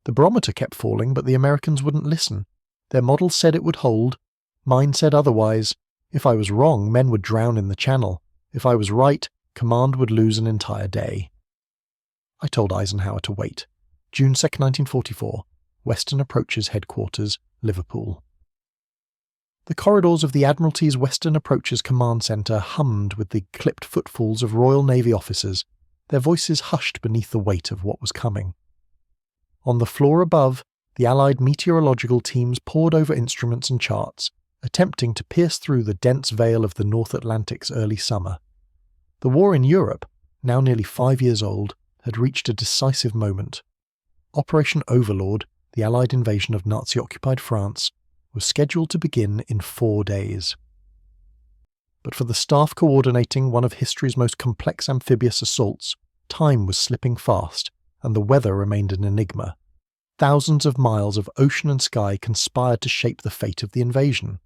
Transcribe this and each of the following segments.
The barometer kept falling, but the Americans wouldn't listen. Their models said it would hold. Mine said otherwise. If I was wrong, men would drown in the channel. If I was right, command would lose an entire day. I told Eisenhower to wait. June 2, 1944, Western Approaches Headquarters, Liverpool. The corridors of the Admiralty's Western Approaches Command Centre hummed with the clipped footfalls of Royal Navy officers, their voices hushed beneath the weight of what was coming. On the floor above, the Allied meteorological teams pored over instruments and charts, attempting to pierce through the dense veil of the North Atlantic's early summer. The war in Europe, now nearly 5 years old, had reached a decisive moment. Operation Overlord, the Allied invasion of Nazi-occupied France, was scheduled to begin in 4 days. But for the staff coordinating one of history's most complex amphibious assaults, time was slipping fast, and the weather remained an enigma. Thousands of miles of ocean and sky conspired to shape the fate of the invasion.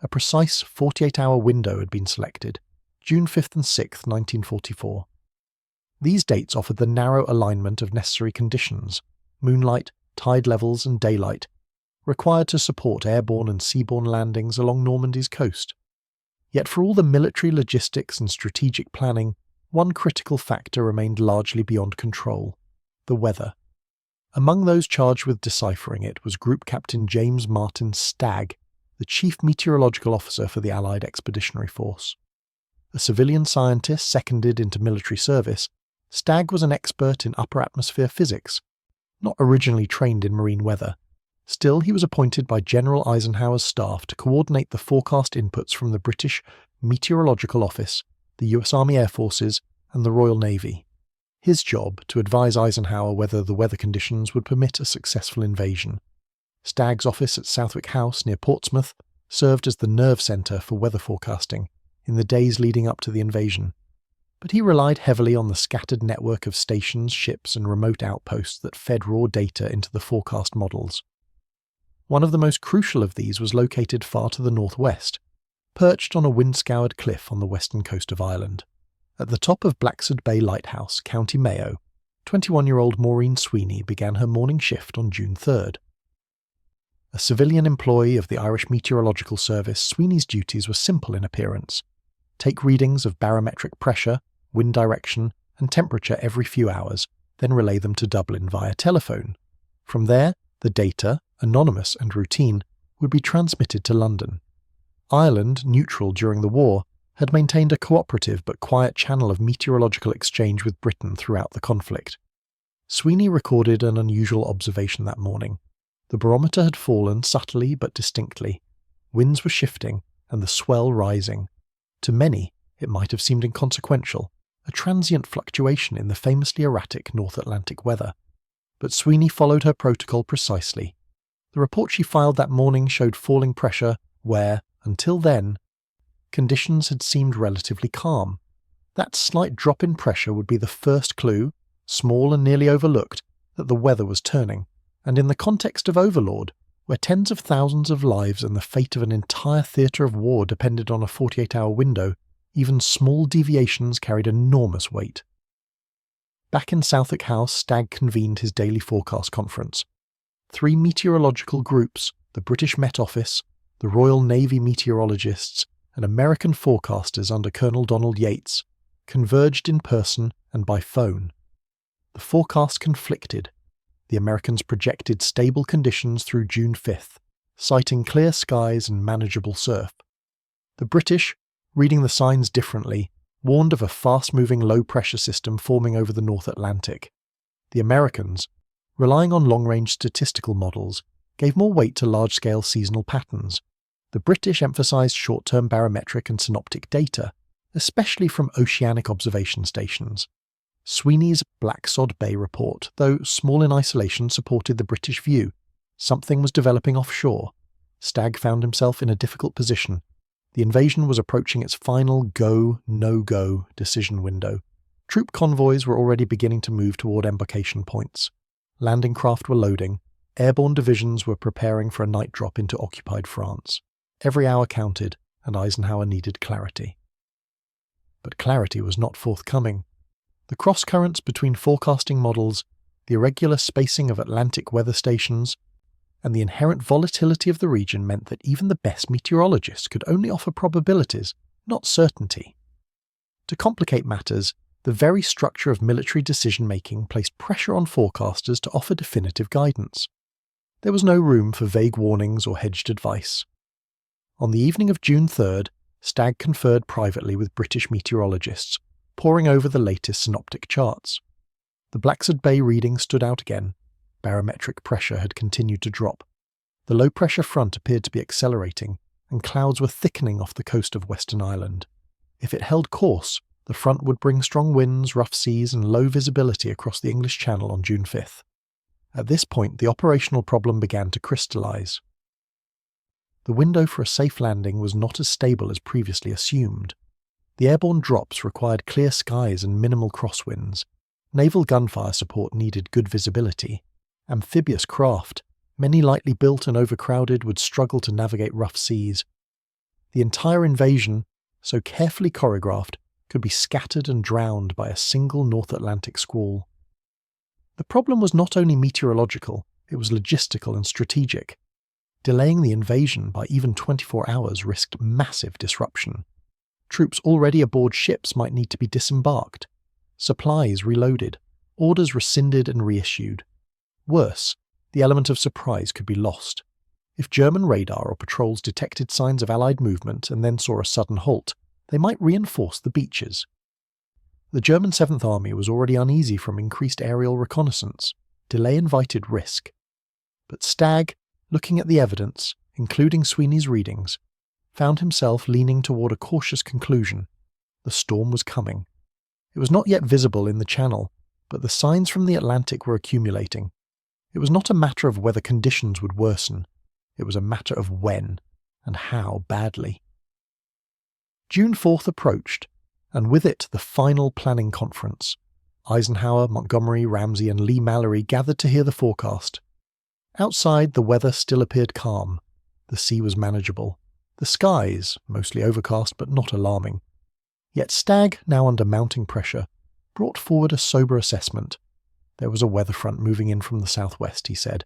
A precise 48-hour window had been selected, June 5th and 6th, 1944. These dates offered the narrow alignment of necessary conditions, moonlight, tide levels and daylight, required to support airborne and seaborne landings along Normandy's coast. Yet for all the military logistics and strategic planning, one critical factor remained largely beyond control: the weather. Among those charged with deciphering it was Group Captain James Martin Stagg, the chief meteorological officer for the Allied Expeditionary Force. A civilian scientist seconded into military service, Stagg was an expert in upper atmosphere physics, not originally trained in marine weather. Still, he was appointed by General Eisenhower's staff to coordinate the forecast inputs from the British Meteorological Office, the US Army Air Forces, and the Royal Navy. His job to advise Eisenhower whether the weather conditions would permit a successful invasion. Stagg's office at Southwick House near Portsmouth served as the nerve centre for weather forecasting in the days leading up to the invasion. But he relied heavily on the scattered network of stations, ships, and remote outposts that fed raw data into the forecast models. One of the most crucial of these was located far to the northwest, perched on a wind-scoured cliff on the western coast of Ireland. At the top of Blacksod Bay Lighthouse, County Mayo, 21-year-old Maureen Sweeney began her morning shift on June 3rd. A civilian employee of the Irish Meteorological Service, Sweeney's duties were simple in appearance: take readings of barometric pressure, wind direction, and temperature every few hours, then relay them to Dublin via telephone. From there, the data, anonymous and routine, would be transmitted to London. Ireland, neutral during the war, had maintained a cooperative but quiet channel of meteorological exchange with Britain throughout the conflict. Sweeney recorded an unusual observation that morning. The barometer had fallen subtly but distinctly. Winds were shifting, and the swell rising. To many, it might have seemed inconsequential, a transient fluctuation in the famously erratic North Atlantic weather. But Sweeney followed her protocol precisely. The report she filed that morning showed falling pressure where, until then, conditions had seemed relatively calm. That slight drop in pressure would be the first clue, small and nearly overlooked, that the weather was turning, and in the context of Overlord, where tens of thousands of lives and the fate of an entire theatre of war depended on a 48-hour window, even small deviations carried enormous weight. Back in Southwick House, Stagg convened his daily forecast conference. 3 meteorological groups, the British Met Office, the Royal Navy meteorologists, and American forecasters under Colonel Donald Yates, converged in person and by phone. The forecast conflicted. The Americans projected stable conditions through June 5th, citing clear skies and manageable surf. The British, reading the signs differently, warned of a fast-moving low-pressure system forming over the North Atlantic. The Americans, relying on long-range statistical models, gave more weight to large-scale seasonal patterns. The British emphasized short-term barometric and synoptic data, especially from oceanic observation stations. Sweeney's Blacksod Bay report, though small in isolation, supported the British view. Something was developing offshore. Stagg found himself in a difficult position. The invasion was approaching its final go, no-go decision window. Troop convoys were already beginning to move toward embarkation points. Landing craft were loading. Airborne divisions were preparing for a night drop into occupied France. Every hour counted, and Eisenhower needed clarity. But clarity was not forthcoming. The cross-currents between forecasting models, The irregular spacing of Atlantic weather stations and the inherent volatility of the region meant that even the best meteorologists could only offer probabilities, not certainty. To complicate matters, the very structure of military decision-making placed pressure on forecasters to offer definitive guidance. There was no room for vague warnings or hedged advice. On the evening of June 3rd, Stagg conferred privately with British meteorologists, poring over the latest synoptic charts. The Blacksod Bay reading stood out again. Barometric pressure had continued to drop. The low-pressure front appeared to be accelerating, and clouds were thickening off the coast of Western Ireland. If it held course, the front would bring strong winds, rough seas, and low visibility across the English Channel on June 5th. At this point, the operational problem began to crystallise. The window for a safe landing was not as stable as previously assumed. The airborne drops required clear skies and minimal crosswinds. Naval gunfire support needed good visibility. Amphibious craft, many lightly built and overcrowded, would struggle to navigate rough seas. The entire invasion, so carefully choreographed, could be scattered and drowned by a single North Atlantic squall. The problem was not only meteorological, it was logistical and strategic. Delaying the invasion by even 24 hours risked massive disruption. Troops already aboard ships might need to be disembarked, supplies reloaded, orders rescinded and reissued. Worse, the element of surprise could be lost. If German radar or patrols detected signs of Allied movement and then saw a sudden halt, they might reinforce the beaches. The German 7th Army was already uneasy from increased aerial reconnaissance. Delay invited risk. But Stagg, looking at the evidence, including Sweeney's readings, found himself leaning toward a cautious conclusion. The storm was coming. It was not yet visible in the Channel, but the signs from the Atlantic were accumulating. It was not a matter of whether conditions would worsen. It was a matter of when, and how badly. June 4th approached, and with it the final planning conference. Eisenhower, Montgomery, Ramsey and Lee-Mallory gathered to hear the forecast. Outside, the weather still appeared calm. The sea was manageable. The skies, mostly overcast but not alarming. Yet Stagg, now under mounting pressure, brought forward a sober assessment. There was a weather front moving in from the southwest, he said.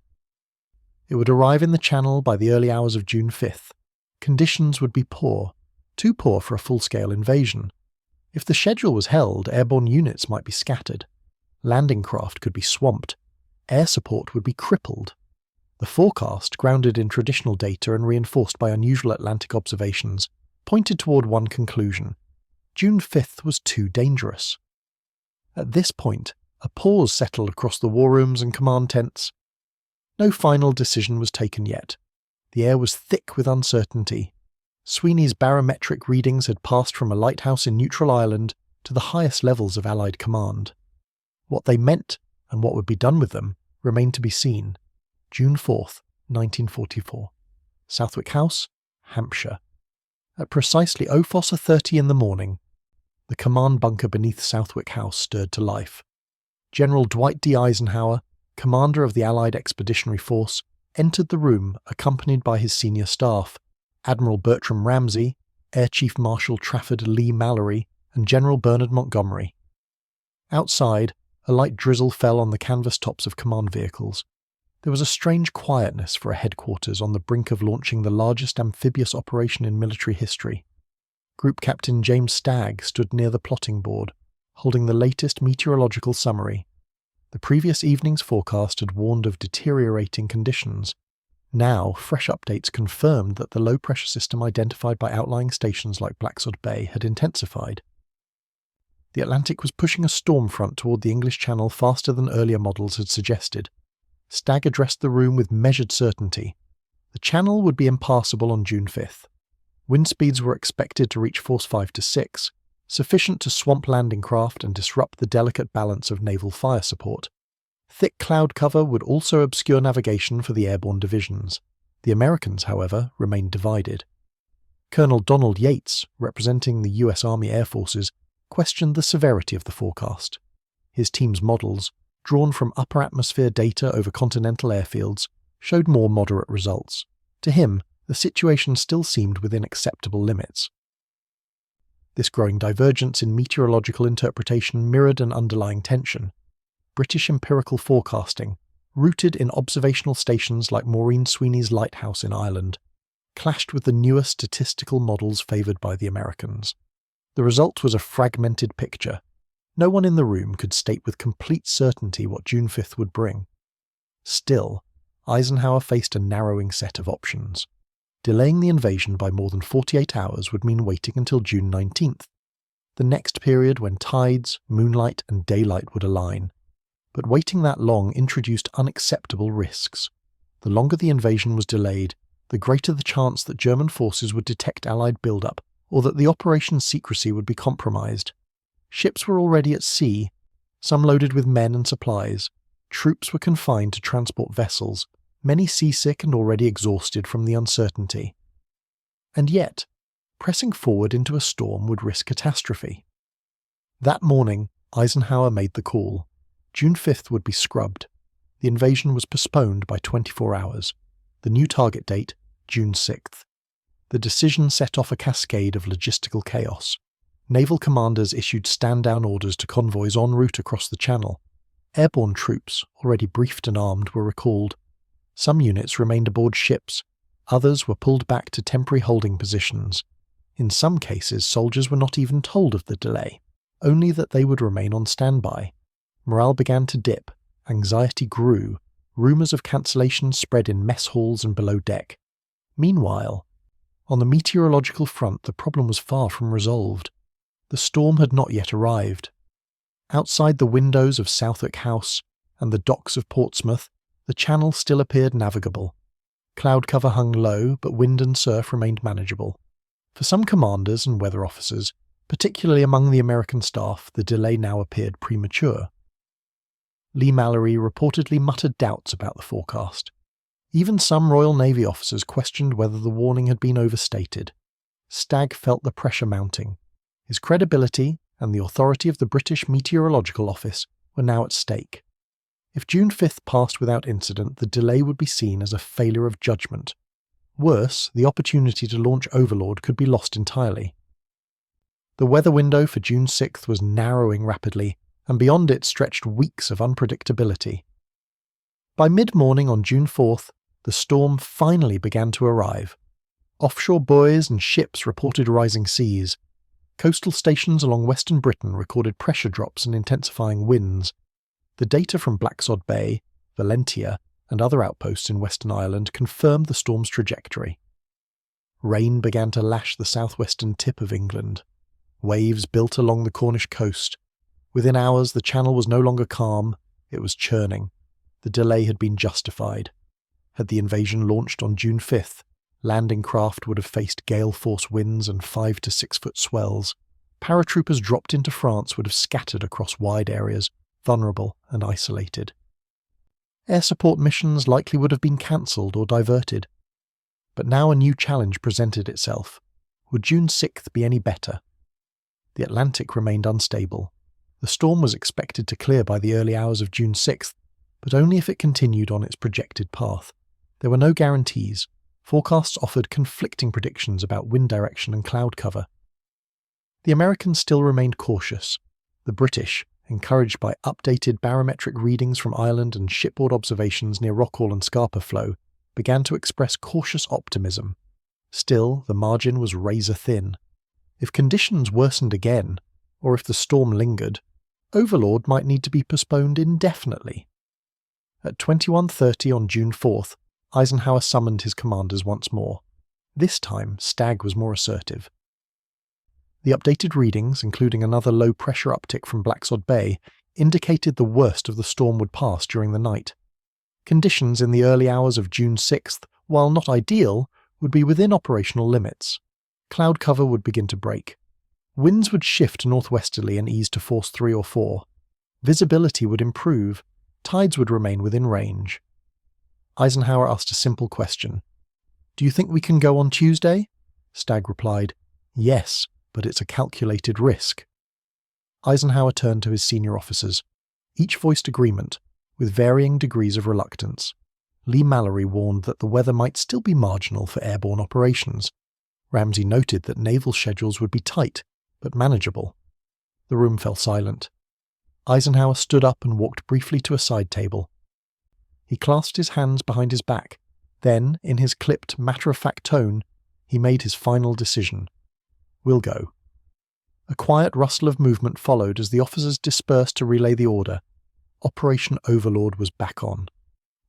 It would arrive in the Channel by the early hours of June 5th. Conditions would be poor, too poor for a full-scale invasion. If the schedule was held, airborne units might be scattered. Landing craft could be swamped. Air support would be crippled. The forecast, grounded in traditional data and reinforced by unusual Atlantic observations, pointed toward one conclusion. June 5th was too dangerous. At this point, a pause settled across the war rooms and command tents. No final decision was taken yet. The air was thick with uncertainty. Sweeney's barometric readings had passed from a lighthouse in neutral Ireland to the highest levels of Allied command. What they meant, and what would be done with them, remained to be seen. June 4th, 1944. Southwick House, Hampshire. At precisely 04:30 in the morning, the command bunker beneath Southwick House stirred to life. General Dwight D. Eisenhower, commander of the Allied Expeditionary Force, entered the room accompanied by his senior staff, Admiral Bertram Ramsey, Air Chief Marshal Trafford Lee-Mallory, and General Bernard Montgomery. Outside, a light drizzle fell on the canvas tops of command vehicles. There was a strange quietness for a headquarters on the brink of launching the largest amphibious operation in military history. Group Captain James Stagg stood near the plotting board, holding the latest meteorological summary. The previous evening's forecast had warned of deteriorating conditions. Now, fresh updates confirmed that the low-pressure system identified by outlying stations like Blacksod Bay had intensified. The Atlantic was pushing a storm front toward the English Channel faster than earlier models had suggested. Stagg addressed the room with measured certainty. The Channel would be impassable on June 5th. Wind speeds were expected to reach force 5 to 6, sufficient to swamp landing craft and disrupt the delicate balance of naval fire support. Thick cloud cover would also obscure navigation for the airborne divisions. The Americans, however, remained divided. Colonel Donald Yates, representing the U.S. Army Air Forces, questioned the severity of the forecast. His team's models, drawn from upper atmosphere data over continental airfields, showed more moderate results. To him, the situation still seemed within acceptable limits. This growing divergence in meteorological interpretation mirrored an underlying tension. British empirical forecasting, rooted in observational stations like Maureen Sweeney's Lighthouse in Ireland, clashed with the newer statistical models favoured by the Americans. The result was a fragmented picture. No one in the room could state with complete certainty what June 5th would bring. Still, Eisenhower faced a narrowing set of options. Delaying the invasion by more than 48 hours would mean waiting until June 19th, the next period when tides, moonlight and daylight would align. But waiting that long introduced unacceptable risks. The longer the invasion was delayed, the greater the chance that German forces would detect Allied build-up or that the operation's secrecy would be compromised. Ships were already at sea, some loaded with men and supplies. Troops were confined to transport vessels, many seasick and already exhausted from the uncertainty. And yet, pressing forward into a storm would risk catastrophe. That morning, Eisenhower made the call. June 5th would be scrubbed. The invasion was postponed by 24 hours. The new target date, June 6th. The decision set off a cascade of logistical chaos. Naval commanders issued stand-down orders to convoys en route across the Channel. Airborne troops, already briefed and armed, were recalled. Some units remained aboard ships. Others were pulled back to temporary holding positions. In some cases, soldiers were not even told of the delay, only that they would remain on standby. Morale began to dip. Anxiety grew. Rumours of cancellations spread in mess halls and below deck. Meanwhile, on the meteorological front, the problem was far from resolved. The storm had not yet arrived. Outside the windows of Southwick House and the docks of Portsmouth, the Channel still appeared navigable. Cloud cover hung low, but wind and surf remained manageable. For some commanders and weather officers, particularly among the American staff, the delay now appeared premature. Lee Mallory reportedly muttered doubts about the forecast. Even some Royal Navy officers questioned whether the warning had been overstated. Stagg felt the pressure mounting. His credibility and the authority of the British Meteorological Office were now at stake. If June 5th passed without incident, the delay would be seen as a failure of judgment. Worse, the opportunity to launch Overlord could be lost entirely. The weather window for June 6th was narrowing rapidly, and beyond it stretched weeks of unpredictability. By mid-morning on June 4th, the storm finally began to arrive. Offshore buoys and ships reported rising seas. Coastal stations along western Britain recorded pressure drops and intensifying winds. The data from Blacksod Bay, Valentia, and other outposts in Western Ireland confirmed the storm's trajectory. Rain began to lash the southwestern tip of England. Waves built along the Cornish coast. Within hours, the Channel was no longer calm, it was churning. The delay had been justified. Had the invasion launched on June 5th, landing craft would have faced gale-force winds and 5 to 6 foot swells. Paratroopers dropped into France would have scattered across wide areas, vulnerable and isolated. Air support missions likely would have been cancelled or diverted. But now a new challenge presented itself. Would June 6th be any better? The Atlantic remained unstable. The storm was expected to clear by the early hours of June 6th, but only if it continued on its projected path. There were no guarantees. Forecasts offered conflicting predictions about wind direction and cloud cover. The Americans still remained cautious. The British, encouraged by updated barometric readings from Ireland and shipboard observations near Rockall and Scapa Flow, began to express cautious optimism. Still, the margin was razor thin. If conditions worsened again, or if the storm lingered, Overlord might need to be postponed indefinitely. At 21:30 on June 4th, Eisenhower summoned his commanders once more. This time, Stagg was more assertive. The updated readings, including another low-pressure uptick from Blacksod Bay, indicated the worst of the storm would pass during the night. Conditions in the early hours of June 6th, while not ideal, would be within operational limits. Cloud cover would begin to break. Winds would shift northwesterly and ease to force 3 or 4. Visibility would improve. Tides would remain within range. Eisenhower asked a simple question. "Do you think we can go on Tuesday?" Stagg replied, "Yes, but it's a calculated risk." Eisenhower turned to his senior officers. Each voiced agreement, with varying degrees of reluctance. Lee Mallory warned that the weather might still be marginal for airborne operations. Ramsay noted that naval schedules would be tight, but manageable. The room fell silent. Eisenhower stood up and walked briefly to a side table. He clasped his hands behind his back. Then, in his clipped, matter-of-fact tone, he made his final decision. "We'll go." A quiet rustle of movement followed as the officers dispersed to relay the order. Operation Overlord was back on.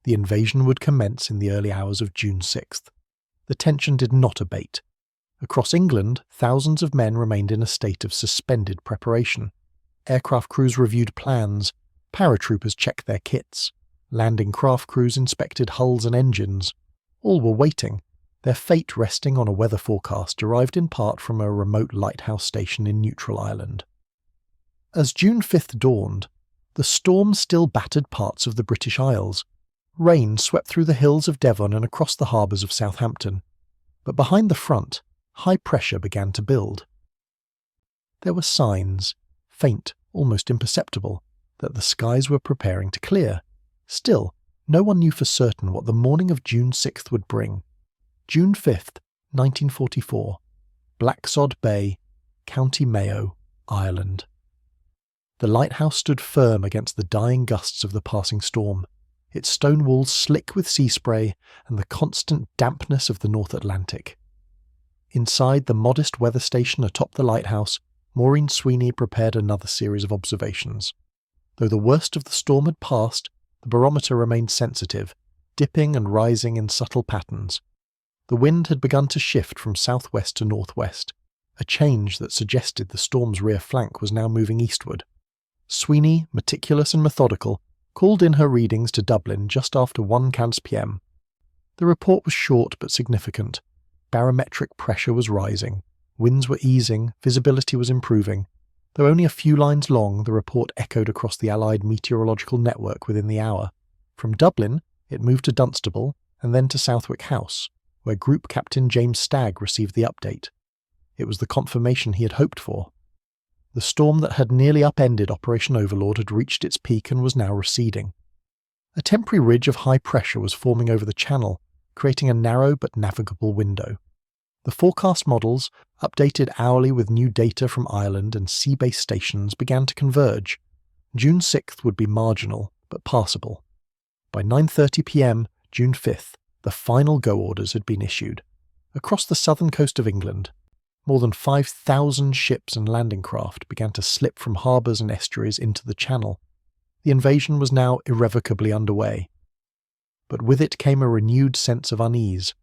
The invasion would commence in the early hours of June 6th. The tension did not abate. Across England, thousands of men remained in a state of suspended preparation. Aircraft crews reviewed plans, paratroopers checked their kits, landing craft crews inspected hulls and engines. All were waiting, their fate resting on a weather forecast derived in part from a remote lighthouse station in neutral Ireland. As June 5th dawned, the storm still battered parts of the British Isles. Rain swept through the hills of Devon and across the harbours of Southampton. But behind the front, high pressure began to build. There were signs, faint, almost imperceptible, that the skies were preparing to clear. Still, no one knew for certain what the morning of June 6th would bring. June 5th, 1944, Blacksod Bay, County Mayo, Ireland. The lighthouse stood firm against the dying gusts of the passing storm, its stone walls slick with sea spray and the constant dampness of the North Atlantic. Inside the modest weather station atop the lighthouse, Maureen Sweeney prepared another series of observations. Though the worst of the storm had passed, the barometer remained sensitive, dipping and rising in subtle patterns. The wind had begun to shift from southwest to northwest, a change that suggested the storm's rear flank was now moving eastward. Sweeney, meticulous and methodical, called in her readings to Dublin just after 1 cants p.m. The report was short but significant. Barometric pressure was rising, winds were easing, visibility was improving. Though only a few lines long, the report echoed across the Allied meteorological network within the hour. From Dublin, it moved to Dunstable and then to Southwick House, where Group Captain James Stagg received the update. It was the confirmation he had hoped for. The storm that had nearly upended Operation Overlord had reached its peak and was now receding. A temporary ridge of high pressure was forming over the channel, creating a narrow but navigable window. The forecast models, updated hourly with new data from Ireland and sea-based stations, began to converge. June 6th would be marginal, but passable. By 9:30 p.m, June 5th, the final go orders had been issued. Across the southern coast of England, more than 5,000 ships and landing craft began to slip from harbours and estuaries into the channel. The invasion was now irrevocably underway. But with it came a renewed sense of unease.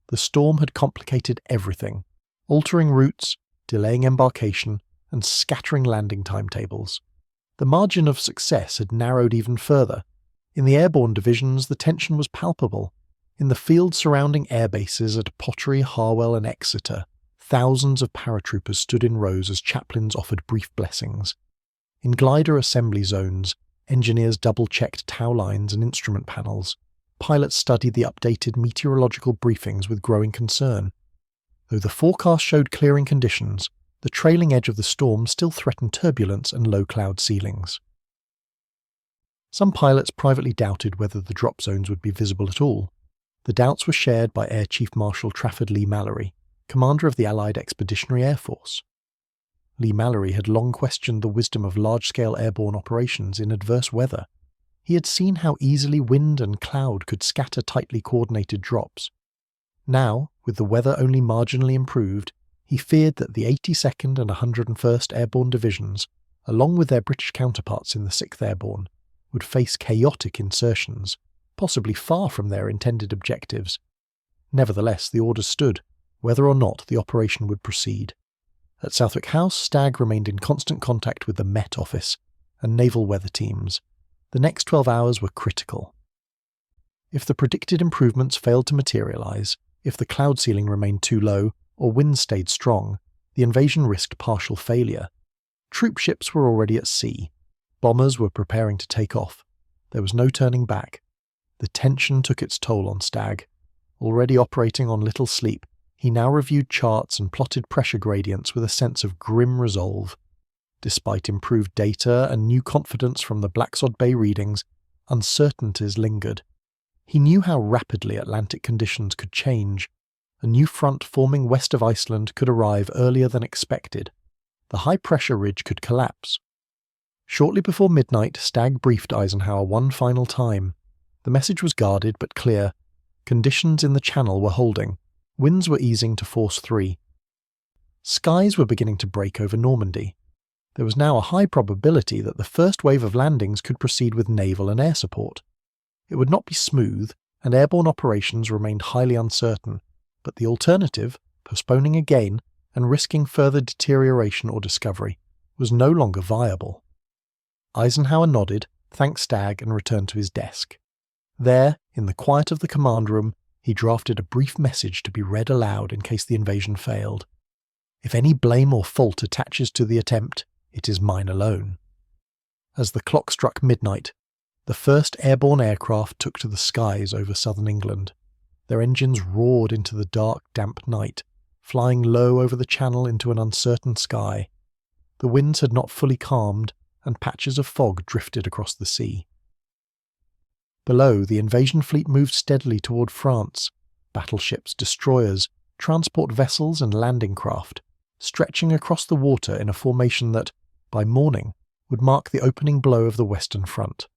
The storm had complicated everything, altering routes, delaying embarkation, and scattering landing timetables. The margin of success had narrowed even further. In the airborne divisions, the tension was palpable. In the fields surrounding air bases at Pottery, Harwell and Exeter, thousands of paratroopers stood in rows as chaplains offered brief blessings. In glider assembly zones, engineers double-checked tow lines and instrument panels. Pilots studied the updated meteorological briefings with growing concern. Though the forecast showed clearing conditions, the trailing edge of the storm still threatened turbulence and low cloud ceilings. Some pilots privately doubted whether the drop zones would be visible at all. The doubts were shared by Air Chief Marshal Trafford Leigh-Mallory, commander of the Allied Expeditionary Air Force. Leigh-Mallory had long questioned the wisdom of large-scale airborne operations in adverse weather. He had seen how easily wind and cloud could scatter tightly coordinated drops. Now, with the weather only marginally improved, he feared that the 82nd and 101st Airborne Divisions, along with their British counterparts in the 6th Airborne, would face chaotic insertions, possibly far from their intended objectives. Nevertheless, the orders stood, whether or not the operation would proceed. At Southwick House, Stagg remained in constant contact with the Met Office and naval weather teams. The next 12 hours were critical. If the predicted improvements failed to materialise, if the cloud ceiling remained too low, or winds stayed strong, the invasion risked partial failure. Troop ships were already at sea. Bombers were preparing to take off. There was no turning back. The tension took its toll on Stagg. Already operating on little sleep, he now reviewed charts and plotted pressure gradients with a sense of grim resolve. Despite improved data and new confidence from the Blacksod Bay readings, uncertainties lingered. He knew how rapidly Atlantic conditions could change. A new front forming west of Iceland could arrive earlier than expected. The high-pressure ridge could collapse. Shortly before midnight, Stagg briefed Eisenhower one final time. The message was guarded but clear. Conditions in the Channel were holding. Winds were easing to force 3. Skies were beginning to break over Normandy. There was now a high probability that the first wave of landings could proceed with naval and air support. It would not be smooth, and airborne operations remained highly uncertain, but the alternative, postponing again and risking further deterioration or discovery, was no longer viable. Eisenhower nodded, thanked Stagg, and returned to his desk. There, in the quiet of the command room, he drafted a brief message to be read aloud in case the invasion failed. "If any blame or fault attaches to the attempt, it is mine alone." As the clock struck midnight, the first airborne aircraft took to the skies over southern England. Their engines roared into the dark, damp night, flying low over the Channel into an uncertain sky. The winds had not fully calmed, and patches of fog drifted across the sea. Below, the invasion fleet moved steadily toward France, battleships, destroyers, transport vessels and landing craft, stretching across the water in a formation that, by morning, would mark the opening blow of the Western Front.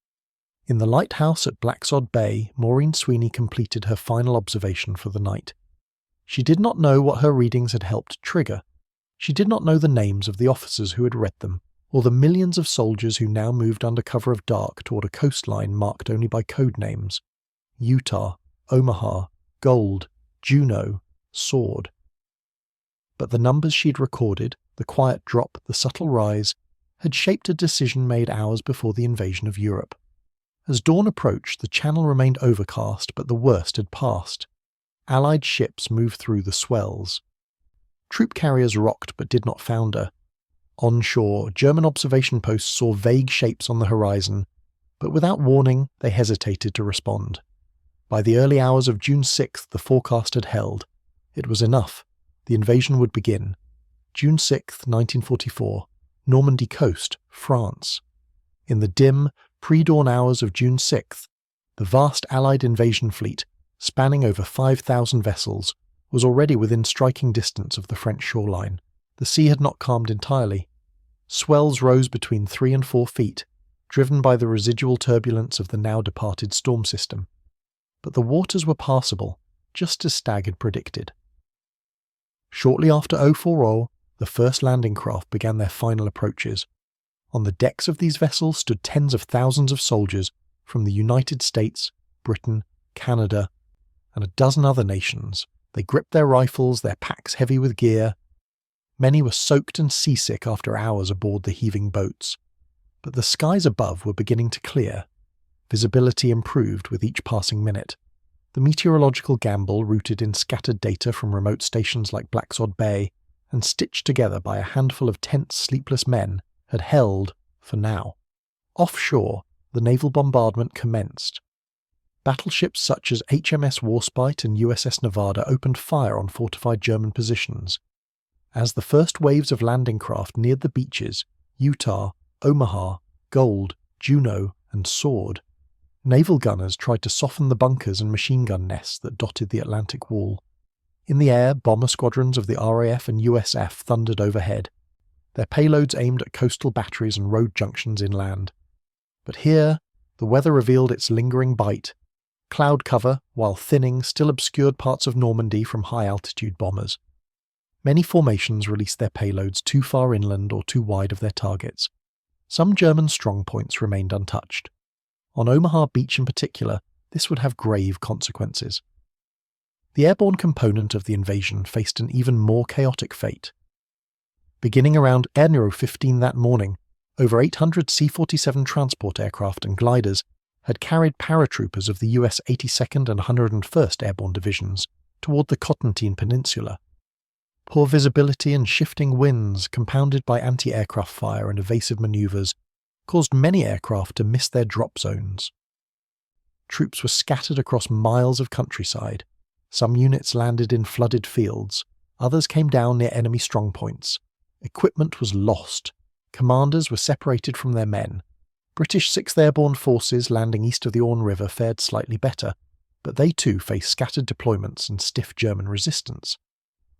In the lighthouse at Blacksod Bay, Maureen Sweeney completed her final observation for the night. She did not know what her readings had helped trigger. She did not know the names of the officers who had read them, or the millions of soldiers who now moved under cover of dark toward a coastline marked only by code names: Utah, Omaha, Gold, Juno, Sword. But the numbers she'd recorded, the quiet drop, the subtle rise, had shaped a decision made hours before the invasion of Europe. As dawn approached, the Channel remained overcast, but the worst had passed. Allied ships moved through the swells. Troop carriers rocked but did not founder. Onshore, German observation posts saw vague shapes on the horizon, but without warning they hesitated to respond. By the early hours of June 6th the forecast had held. It was enough. The invasion would begin. June 6th, 1944. Normandy coast, France. In the dim, pre-dawn hours of June 6th, the vast Allied invasion fleet, spanning over 5,000 vessels, was already within striking distance of the French shoreline. The sea had not calmed entirely. Swells rose between 3 and 4 feet, driven by the residual turbulence of the now departed storm system. But the waters were passable, just as Stagg had predicted. Shortly after 040, the first landing craft began their final approaches. On the decks of these vessels stood tens of thousands of soldiers from the United States, Britain, Canada, and a dozen other nations. They gripped their rifles, their packs heavy with gear. Many were soaked and seasick after hours aboard the heaving boats. But the skies above were beginning to clear. Visibility improved with each passing minute. The meteorological gamble, rooted in scattered data from remote stations like Blacksod Bay, and stitched together by a handful of tense, sleepless men, had held, for now. Offshore, the naval bombardment commenced. Battleships such as HMS Warspite and USS Nevada opened fire on fortified German positions. As the first waves of landing craft neared the beaches, Utah, Omaha, Gold, Juno, and Sword, naval gunners tried to soften the bunkers and machine gun nests that dotted the Atlantic wall. In the air, bomber squadrons of the RAF and USF thundered overhead, their payloads aimed at coastal batteries and road junctions inland. But here, the weather revealed its lingering bite. Cloud cover, while thinning, still obscured parts of Normandy from high-altitude bombers. Many formations released their payloads too far inland or too wide of their targets. Some German strongpoints remained untouched. On Omaha Beach in particular, this would have grave consequences. The airborne component of the invasion faced an even more chaotic fate. Beginning around 15 that morning, over 800 C-47 transport aircraft and gliders had carried paratroopers of the US 82nd and 101st Airborne Divisions toward the Cotentin Peninsula. Poor visibility and shifting winds, compounded by anti-aircraft fire and evasive maneuvers, caused many aircraft to miss their drop zones. Troops were scattered across miles of countryside. Some units landed in flooded fields, others came down near enemy strongpoints. Equipment was lost. Commanders were separated from their men. British 6th Airborne Forces landing east of the Orne River fared slightly better, but they too faced scattered deployments and stiff German resistance.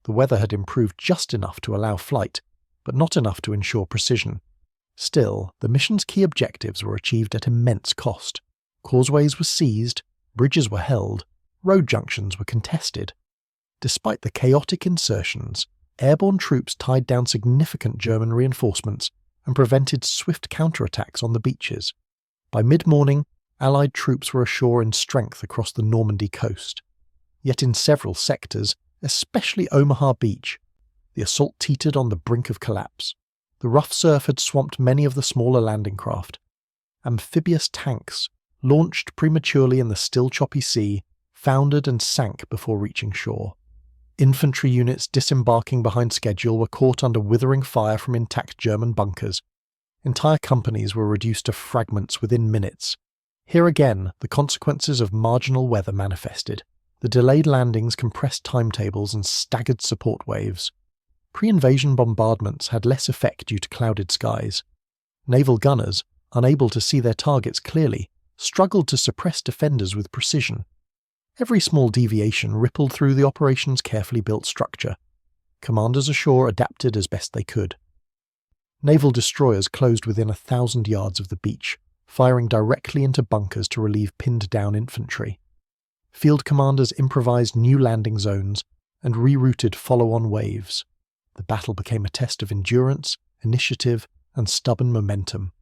The weather had improved just enough to allow flight, but not enough to ensure precision. Still, the mission's key objectives were achieved at immense cost. Causeways were seized, bridges were held, road junctions were contested. Despite the chaotic insertions, airborne troops tied down significant German reinforcements and prevented swift counterattacks on the beaches. By mid-morning, Allied troops were ashore in strength across the Normandy coast. Yet in several sectors, especially Omaha Beach, the assault teetered on the brink of collapse. The rough surf had swamped many of the smaller landing craft. Amphibious tanks, launched prematurely in the still choppy sea, foundered and sank before reaching shore. Infantry units disembarking behind schedule were caught under withering fire from intact German bunkers. Entire companies were reduced to fragments within minutes. Here again, the consequences of marginal weather manifested. The delayed landings compressed timetables and staggered support waves. Pre-invasion bombardments had less effect due to clouded skies. Naval gunners, unable to see their targets clearly, struggled to suppress defenders with precision. Every small deviation rippled through the operation's carefully built structure. Commanders ashore adapted as best they could. Naval destroyers closed within 1,000 yards of the beach, firing directly into bunkers to relieve pinned-down infantry. Field commanders improvised new landing zones and rerouted follow-on waves. The battle became a test of endurance, initiative, and stubborn momentum.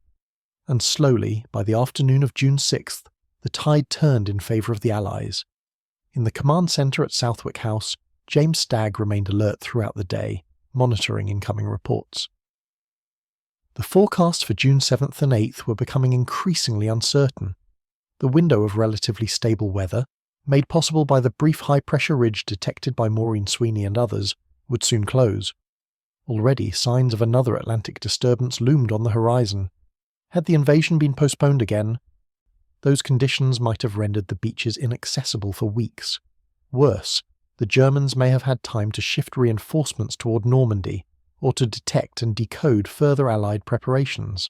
And slowly, by the afternoon of June 6th, the tide turned in favour of the Allies. In the command centre at Southwick House, James Stagg remained alert throughout the day, monitoring incoming reports. The forecasts for June 7th and 8th were becoming increasingly uncertain. The window of relatively stable weather, made possible by the brief high-pressure ridge detected by Maureen Sweeney and others, would soon close. Already signs of another Atlantic disturbance loomed on the horizon. Had the invasion been postponed again, those conditions might have rendered the beaches inaccessible for weeks. Worse, the Germans may have had time to shift reinforcements toward Normandy, or to detect and decode further Allied preparations.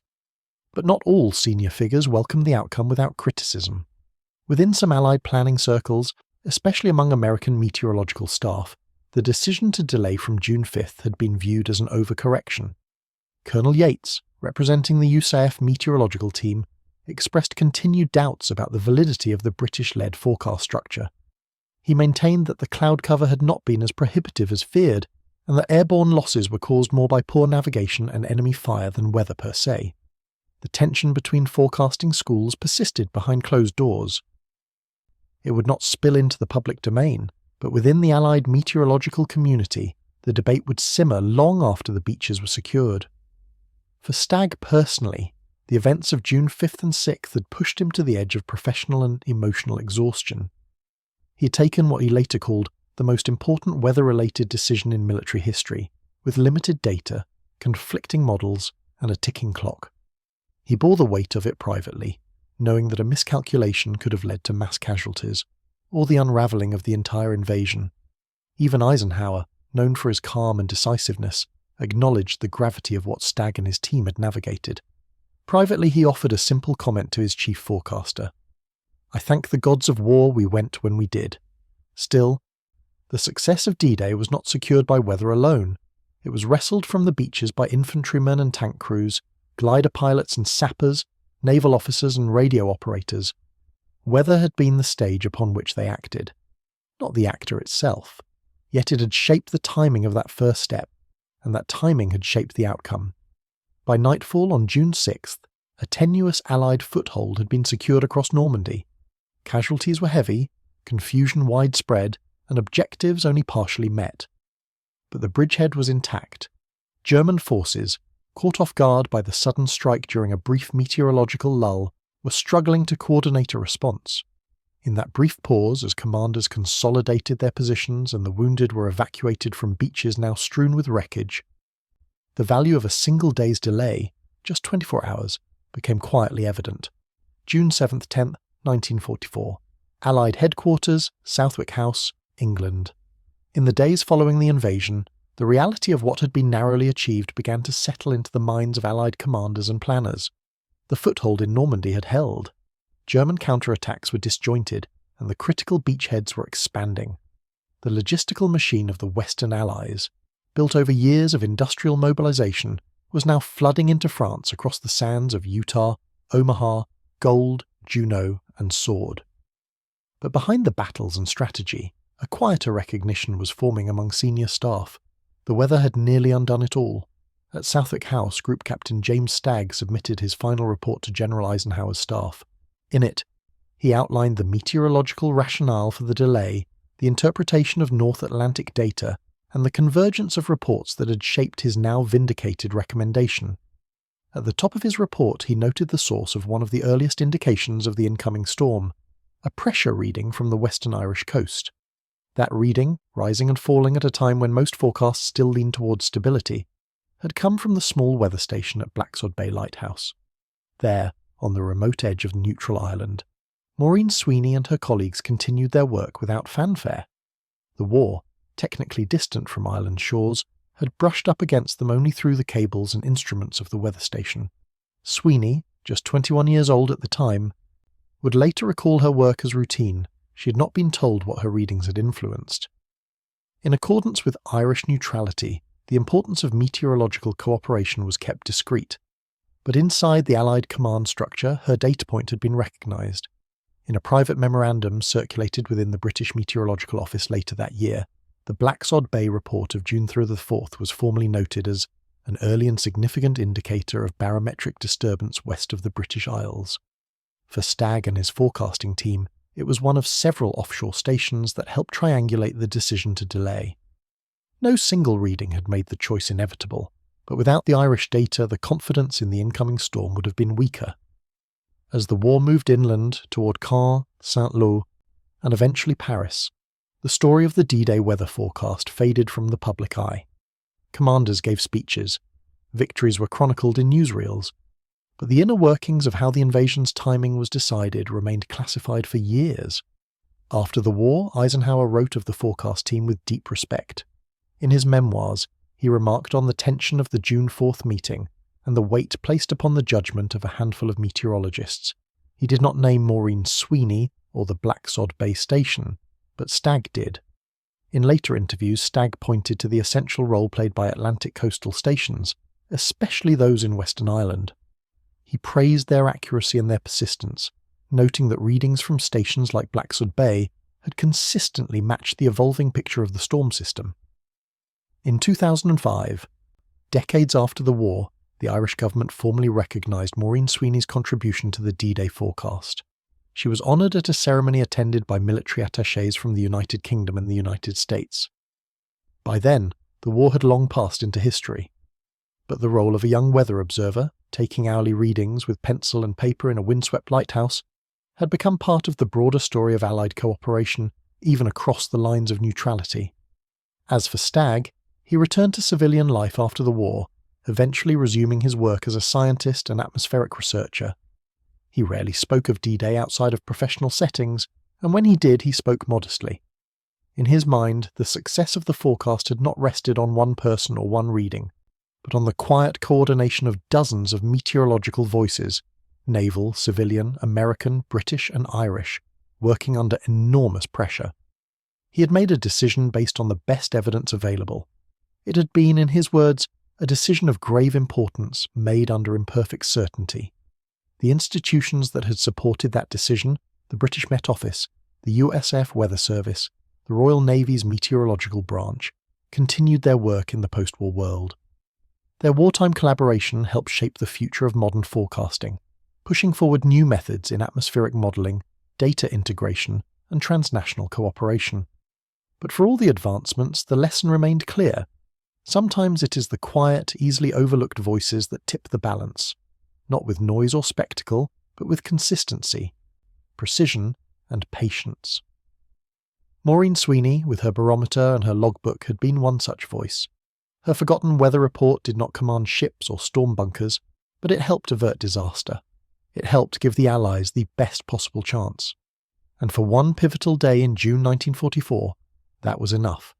But not all senior figures welcomed the outcome without criticism. Within some Allied planning circles, especially among American meteorological staff, the decision to delay from June 5th had been viewed as an overcorrection. Colonel Yates, representing the USAF meteorological team, expressed continued doubts about the validity of the British-led forecast structure. He maintained that the cloud cover had not been as prohibitive as feared, and that airborne losses were caused more by poor navigation and enemy fire than weather per se. The tension between forecasting schools persisted behind closed doors. It would not spill into the public domain, but within the Allied meteorological community, the debate would simmer long after the beaches were secured. For Stagg personally, the events of June 5th and 6th had pushed him to the edge of professional and emotional exhaustion. He had taken what he later called the most important weather-related decision in military history, with limited data, conflicting models, and a ticking clock. He bore the weight of it privately, knowing that a miscalculation could have led to mass casualties, or the unravelling of the entire invasion. Even Eisenhower, known for his calm and decisiveness, acknowledged the gravity of what Stagg and his team had navigated. Privately, he offered a simple comment to his chief forecaster. "I thank the gods of war we went when we did." Still, the success of D-Day was not secured by weather alone. It was wrestled from the beaches by infantrymen and tank crews, glider pilots and sappers, naval officers and radio operators. Weather had been the stage upon which they acted, not the actor itself. Yet it had shaped the timing of that first step, and that timing had shaped the outcome. By nightfall on June 6th, a tenuous Allied foothold had been secured across Normandy. Casualties were heavy, confusion widespread, and objectives only partially met. But the bridgehead was intact. German forces, caught off guard by the sudden strike during a brief meteorological lull, were struggling to coordinate a response. In that brief pause, as commanders consolidated their positions and the wounded were evacuated from beaches now strewn with wreckage, the value of a single day's delay, just 24 hours, became quietly evident. June 7th, 10th, 1944. Allied Headquarters, Southwick House, England. In the days following the invasion, the reality of what had been narrowly achieved began to settle into the minds of Allied commanders and planners. The foothold in Normandy had held. German counterattacks were disjointed, and the critical beachheads were expanding. The logistical machine of the Western Allies, built over years of industrial mobilization, was now flooding into France across the sands of Utah, Omaha, Gold, Juneau, and Sword. But behind the battles and strategy, a quieter recognition was forming among senior staff. The weather had nearly undone it all. At Southwick House, Group Captain James Stagg submitted his final report to General Eisenhower's staff. In it, he outlined the meteorological rationale for the delay, the interpretation of North Atlantic data, and the convergence of reports that had shaped his now vindicated recommendation. At the top of his report, he noted the source of one of the earliest indications of the incoming storm, a pressure reading from the western Irish coast. That reading, rising and falling at a time when most forecasts still leaned towards stability, had come from the small weather station at Blacksod Bay Lighthouse. There, on the remote edge of neutral Ireland, Maureen Sweeney and her colleagues continued their work without fanfare. The war, technically distant from Ireland's shores, had brushed up against them only through the cables and instruments of the weather station. Sweeney, just 21 years old at the time, would later recall her work as routine. She had not been told what her readings had influenced. In accordance with Irish neutrality, the importance of meteorological cooperation was kept discreet. But inside the Allied command structure, her data point had been recognised. In a private memorandum circulated within the British Meteorological Office later that year, the Blacksod Bay report of June 3 the 4th was formally noted as an early and significant indicator of barometric disturbance west of the British Isles. For Stagg and his forecasting team, it was one of several offshore stations that helped triangulate the decision to delay. No single reading had made the choice inevitable, but without the Irish data, the confidence in the incoming storm would have been weaker. As the war moved inland toward Caen, Saint-Lô, and eventually Paris, the story of the D-Day weather forecast faded from the public eye. Commanders gave speeches, victories were chronicled in newsreels, but the inner workings of how the invasion's timing was decided remained classified for years. After the war, Eisenhower wrote of the forecast team with deep respect. In his memoirs, he remarked on the tension of the June 4th meeting and the weight placed upon the judgment of a handful of meteorologists. He did not name Maureen Sweeney or the Blacksod Bay Station, but Stagg did. In later interviews, Stagg pointed to the essential role played by Atlantic coastal stations, especially those in Western Ireland. He praised their accuracy and their persistence, noting that readings from stations like Blacksod Bay had consistently matched the evolving picture of the storm system. In 2005, decades after the war, the Irish government formally recognised Maureen Sweeney's contribution to the D-Day forecast. She was honoured at a ceremony attended by military attachés from the United Kingdom and the United States. By then, the war had long passed into history. But the role of a young weather observer, taking hourly readings with pencil and paper in a windswept lighthouse, had become part of the broader story of Allied cooperation, even across the lines of neutrality. As for Stagg, he returned to civilian life after the war, eventually resuming his work as a scientist and atmospheric researcher. He rarely spoke of D-Day outside of professional settings, and when he did, he spoke modestly. In his mind, the success of the forecast had not rested on one person or one reading, but on the quiet coordination of dozens of meteorological voices, naval, civilian, American, British, and Irish, working under enormous pressure. He had made a decision based on the best evidence available. It had been, in his words, a decision of grave importance made under imperfect certainty. The institutions that had supported that decision, the British Met Office, the USF Weather Service, the Royal Navy's meteorological branch, continued their work in the post-war world. Their wartime collaboration helped shape the future of modern forecasting, pushing forward new methods in atmospheric modelling, data integration, and transnational cooperation. But for all the advancements, the lesson remained clear. Sometimes it is the quiet, easily overlooked voices that tip the balance, not with noise or spectacle, but with consistency, precision, and patience. Maureen Sweeney, with her barometer and her logbook, had been one such voice. Her forgotten weather report did not command ships or storm bunkers, but it helped avert disaster. It helped give the Allies the best possible chance. And for one pivotal day in June 1944, that was enough.